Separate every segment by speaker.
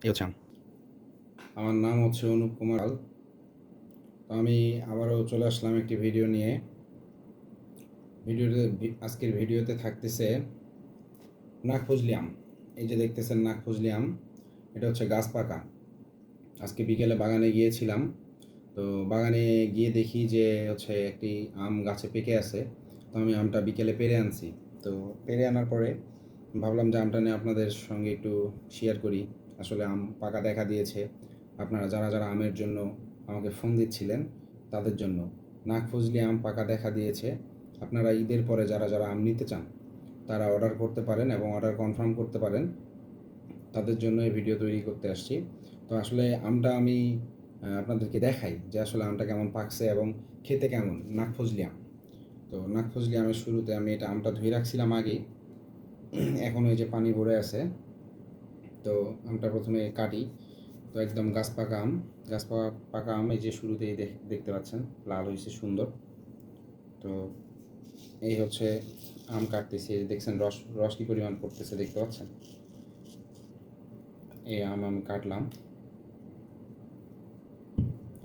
Speaker 1: এই হচ্ছে আমার নাম হচ্ছে অনুপ কুমার পাল। তো আমি আবারও চলে আসলাম একটি ভিডিও নিয়ে। আজকের ভিডিওতে থাকতেছে নাকফজলি আম। এই যে দেখতেছেন নাকফজলি আম, এটা হচ্ছে গাছ পাকা। আজকে বিকেলে বাগানে গিয়েছিলাম, তো বাগানে গিয়ে দেখি যে হচ্ছে একটি আম গাছে পেকে আছে। তো আমি আমটা বিকেলে পেড়ে আনছি। তো পেড়ে আনার পরে ভাবলাম যে আমটা নিয়ে আপনাদের সঙ্গে একটু শেয়ার করি। আসলে আম পাকা দেখা দিয়েছে। আপনারা যারা যারা আমের জন্য আমাকে ফোন দিচ্ছিলেন তাদের জন্য নাকফজলি আম পাকা দেখা দিয়েছে। আপনারা ঈদের পরে যারা যারা আম নিতে চান তারা অর্ডার করতে পারেন এবং অর্ডার কনফার্ম করতে পারেন। তাদের জন্য এই ভিডিও তৈরি করতে আসছি। তো আসলে আমটা আমি আপনাদেরকে দেখাই যে আসলে আমটা কেমন পাকছে এবং খেতে কেমন। নাকফজলি আম, তো নাকফজলি আমের শুরুতে আমি এটা আমটা ধুয়ে রাখছিলাম আগে, এখন ওই যে পানি ভরে আছে। তো আমটা প্রথমে কাটি। তো একদম গাছ পাকা আম, পাকা আম এই যে শুরুতেই দেখতে পাচ্ছেন লাল হয়েছে সুন্দর। তো এই হচ্ছে আম কাটতেছি, দেখছেন রস রস কি পরিমাণ পড়তেছে দেখতে পাচ্ছেন। এই আম আমি কাটলাম।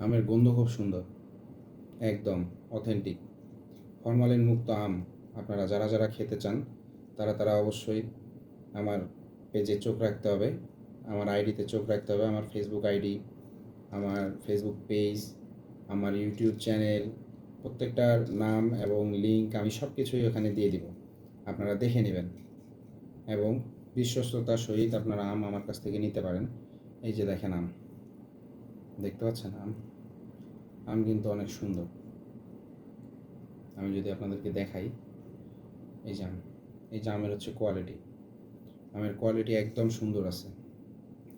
Speaker 1: আমের গন্ধ খুব সুন্দর, একদম অথেন্টিক ফরমালিন মুক্ত আম। আপনারা যারা যারা খেতে চান তারা তারা অবশ্যই আমার পেজে চোখ রাখতে হবে, আমার আইডিতে চোখ রাখতে হবে। আমার ফেসবুক আইডি, আমার ফেসবুক পেজ, আমার ইউটিউব চ্যানেল, প্রত্যেকটার নাম এবং লিঙ্ক আমি সব কিছুই ওখানে দিয়ে দিব। আপনারা দেখে নেবেন এবং বিশ্বস্ততার সহিত আপনারা আম আমার কাছ থেকে নিতে পারেন। এই যে দেখেন আম, দেখতে পাচ্ছেন আম, আম কিন্তু অনেক সুন্দর। আমি যদি আপনাদেরকে দেখাই, এই যে আম, এই যে আমের হচ্ছে কোয়ালিটি, আমের কোয়ালিটি একদম সুন্দর আছে,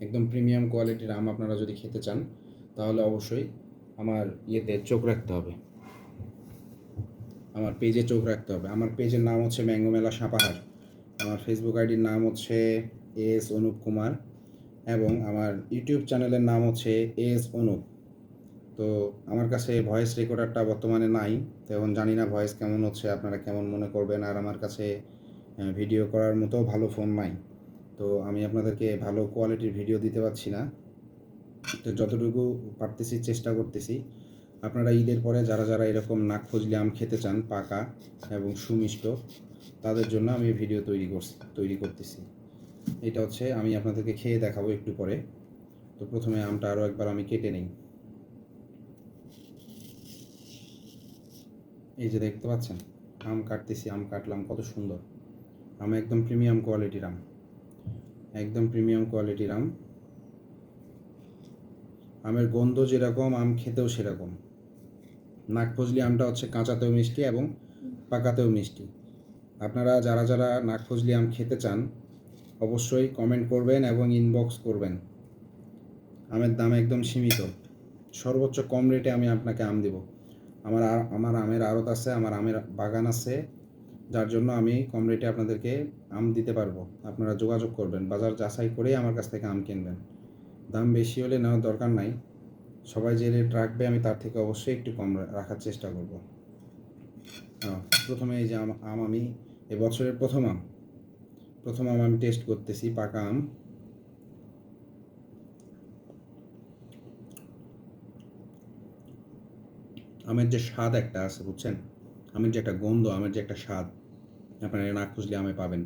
Speaker 1: একদম প্রিমিয়াম কোয়ালিটির আম। আপনারা যদি খেতে চান তাহলে অবশ্যই আমার ইয়েতে চোখ রাখতে হবে, আমার পেজে চোখ রাখতে হবে। আমার পেজের নাম হচ্ছে ম্যাঙ্গো মেলা সাপাহার। আমার ফেসবুক আইডির নাম হচ্ছে এস অনুপ কুমার এবং আমার ইউটিউব চ্যানেলের নাম হচ্ছে এস অনুপ। তো আমার কাছে ভয়েস রেকর্ডারটা বর্তমানে নাই, তো এখন জানি না ভয়েস কেমন হচ্ছে, আপনারা কেমন মনে করবেন। আর আমার কাছে ভিডিও করার মতো ভালো ফোন নাই, তো আমি আপনাদেরকে ভালো কোয়ালিটির ভিডিও দিতে পারছি না। তো যতটুকু পারতেছি চেষ্টা করতেছি। আপনারা ঈদের পরে যারা যারা এরকম নাকফজলি আম খেতে চান পাকা এবং সুমিষ্ট, তাদের জন্য আমি ভিডিও তৈরি করতেছি। এটা হচ্ছে আমি আপনাদেরকে খেয়ে দেখাবো একটু পরে। তো প্রথমে আমটা আরও একবার আমি কেটে নিই। এই যে দেখতে পাচ্ছেন আম কাটতেছি, আম কাটলাম কত সুন্দর। আম একদম প্রিমিয়াম কোয়ালিটির আম, একদম প্রিমিয়াম কোয়ালিটির আম। আমের গন্ধ যেরকম আম খেতেও সেরকম। নাকফজলি আমটা হচ্ছে কাঁচাতেও মিষ্টি এবং পাকাতেও মিষ্টি। আপনারা যারা যারা নাকফজলি আম খেতে চান অবশ্যই কমেন্ট করবেন এবং ইনবক্স করবেন। আমের দাম একদম সীমিত, সর্বোচ্চ কম রেটে আমি আপনাকে আম দেব। আমার আমের আড়ত আছে, আমার আমের বাগান আছে, যার জন্য আমি কম রেটে আপনাদেরকে আম দিতে পারবো। আপনারা যোগাযোগ করবেন, বাজার যাচাই করেই আমার কাছ থেকে আম কিনবেন। দাম বেশি হলে নেওয়ার দরকার নাই, সবাই যে রেট রাখবে আমি তার থেকে অবশ্যই একটু কম রাখার চেষ্টা করব। প্রথমে এই যে আম আমি এবছরের প্রথম আম আমি টেস্ট করতেছি, পাকা আম। আমের যে স্বাদ একটা আছে বুঝছেন, আমের যে একটা গন্ধ, আমের যে একটা স্বাদ, আপনারা না খুঁজলে আমে পাবেন।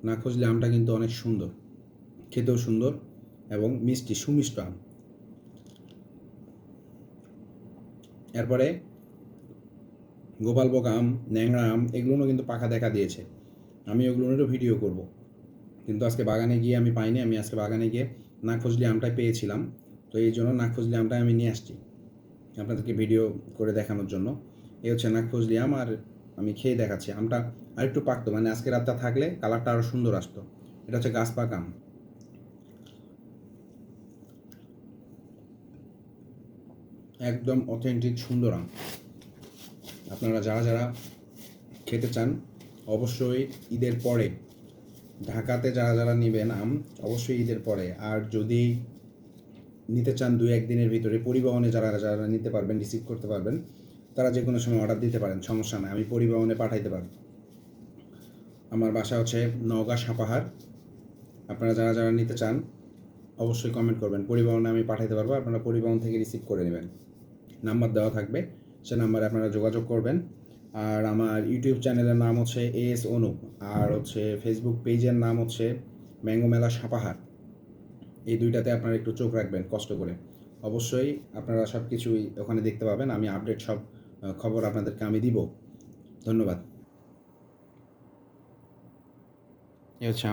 Speaker 1: না খুঁজলে আমটা কিন্তু অনেক সুন্দর, খেতেও সুন্দর এবং মিষ্টি সুমিষ্ট আম। এরপরে গোপালভোগ আম, ন্যাংরা আম, এগুলোও কিন্তু পাকা দেখা দিয়েছে। আমি ওগুলোরও ভিডিও করব, কিন্তু আজকে বাগানে গিয়ে আমি পাইনি। আমি আজকে বাগানে গিয়ে নাকফজলি আমটাই পেয়েছিলাম, তো এই জন্য নাকফজলি আমটাই আমি নিয়ে আসছি আপনাদেরকে ভিডিও করে দেখানোর জন্য। এই হচ্ছে নাকফজলি আম, আর আমি খেয়ে দেখাচ্ছি। আমটা আরেকটু পাকতো, মানে আজকে রাতটা থাকলে কালারটা আরও সুন্দর আসতো। এটা হচ্ছে গাছ পাকা আম, একদম অথেন্টিক সুন্দর আম। আপনারা যারা যারা খেতে চান অবশ্যই ঈদের পরে, ঢাকাতে যারা যারা নেবেন আম অবশ্যই ঈদের পরে। আর যদি নিতে চান 2-1 দিনের ভিতরে, পরিবহনে যারা যারা নিতে পারবেন, রিসিভ করতে পারবেন, তারা যে কোনো সময় অর্ডার দিতে পারেন, সমস্যা নেই, আমি পরিবহনে পাঠাইতে পারব। আমার বাসা হচ্ছে নওগাঁ সাপাহার। আপনারা যারা যারা নিতে চান অবশ্যই কমেন্ট করবেন। পরিবহনে আমি পাঠাতে পারবো, আপনারা পরিবহন থেকে রিসিভ করে নেবেন। নাম্বার দেওয়া থাকবে, সে নাম্বারে আপনারা যোগাযোগ করবেন। আর আমার ইউটিউব চ্যানেলের নাম হচ্ছে এস অনুপ, আর হচ্ছে ফেসবুক পেজের নাম হচ্ছে ম্যাঙ্গো মেলা সাপাহার। এই দুইটাতে আপনারা একটু চোখ রাখবেন কষ্ট করে। অবশ্যই আপনারা সব কিছুই ওখানে দেখতে পাবেন। আমি আপডেট সব খবর আপনাদেরকে আমি দিব। ধন্যবাদ। এ হচ্ছে